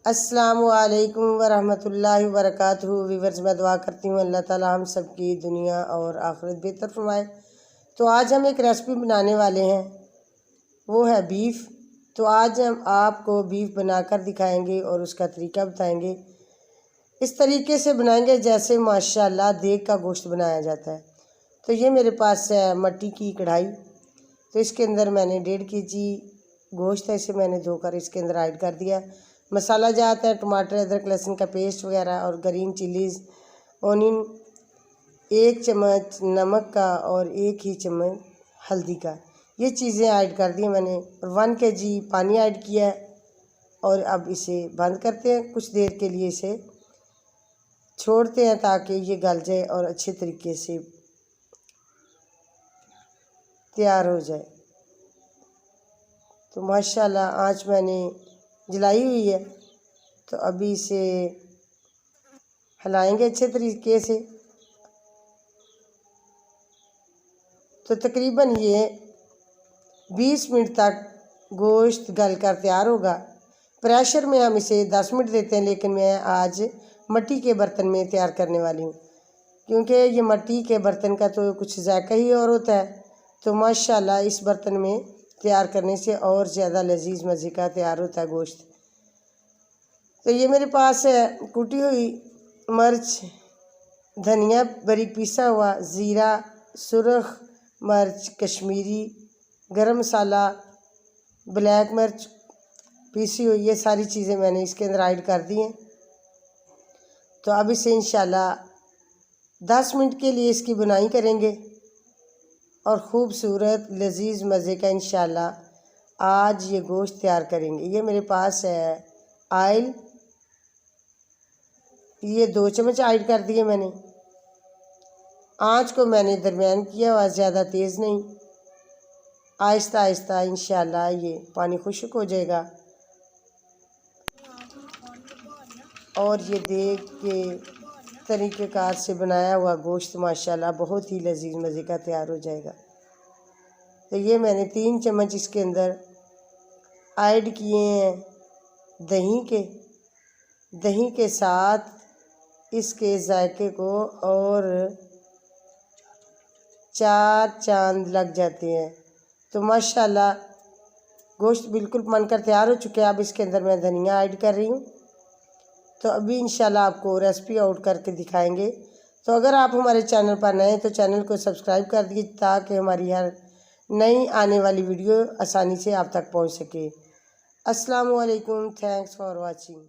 अस्सलामुअलैकुम वरहमतुल्लाहि वबरकातुहू। वीवर्स, मैं दुआ करती हूँ अल्लाह ताला हम सब की दुनिया और आखिरत बेहतर फरमाए। तो आज हम एक रेसिपी बनाने वाले हैं, वो है बीफ। तो आज हम आपको बीफ बनाकर दिखाएंगे और उसका तरीका बताएंगे। इस तरीके से बनाएंगे जैसे माशाल्लाह देग का गोश्त बनाया जाता है। तो ये मेरे पास है मट्टी की कढ़ाई। तो इसके अंदर मैंने 1.5 kg गोश्त है, इसे मैंने धोकर इसके अंदर ऐड कर दिया। मसाला जाता है टमाटर, अदरक, लहसुन का पेस्ट वगैरह और ग्रीन चिलीज़, ओनियन, 1 चम्मच नमक का और 1 ही चम्मच हल्दी का, ये चीज़ें ऐड कर दी मैंने। और 1 kg पानी ऐड किया है। और अब इसे बंद करते हैं, कुछ देर के लिए इसे छोड़ते हैं ताकि ये गल जाए और अच्छे तरीके से तैयार हो जाए। तो माशाल्लाह आँच मैंने जलाई हुई है। तो अभी इसे हिलाएंगे अच्छे तरीके से। तो तकरीबन ये 20 मिनट तक गोश्त गल कर तैयार होगा। प्रेशर में हम इसे 10 मिनट देते हैं, लेकिन मैं आज मिट्टी के बर्तन में तैयार करने वाली हूँ, क्योंकि ये मिट्टी के बर्तन का तो कुछ जायका ही और होता है। तो माशाल्लाह इस बर्तन में तैयार करने से और ज़्यादा लजीज मज़े का तैयार होता है गोश्त। तो ये मेरे पास है कुटी हुई मिर्च, धनिया बारीक पीसा हुआ, ज़ीरा, सुरख मिर्च कश्मीरी, गरम मसाला, ब्लैक मिर्च पीसी हुई, ये सारी चीज़ें मैंने इसके अंदर ऐड कर दी हैं। तो अब इसे इंशाल्लाह 10 मिनट के लिए इसकी बुनाई करेंगे और ख़ूबसूरत लजीज मज़े का इंशाल्लाह आज ये गोश्त तैयार करेंगे। ये मेरे पास है आयल, ये 2 चम्मच ऐड कर दिए मैंने। आँच को मैंने दरमियान किया हुआ, ज़्यादा तेज़ नहीं। आहिस्ता आहिस्ता इंशाल्लाह ये पानी खुश्क हो जाएगा और ये देग के तरीक़ेकार से बनाया हुआ गोश्त माशाल्लाह बहुत ही लजीज मज़े का तैयार हो जाएगा। तो ये मैंने 3 चम्मच इसके अंदर ऐड किए हैं दही के साथ इसके जायके को और 4 चांद लग जाते हैं। तो माशाल्लाह गोश्त बिल्कुल बनकर तैयार हो चुके हैं। अब इसके अंदर मैं धनिया ऐड कर रही हूँ। तो अभी इंशाल्लाह आपको रेसिपी आउट करके दिखाएंगे। तो अगर आप हमारे चैनल पर नए हैं तो चैनल को सब्सक्राइब कर दीजिए, ताकि हमारी हर नई आने वाली वीडियो आसानी से आप तक पहुँच सके। अस्सलाम वालेकुम, थैंक्स फॉर वाचिंग।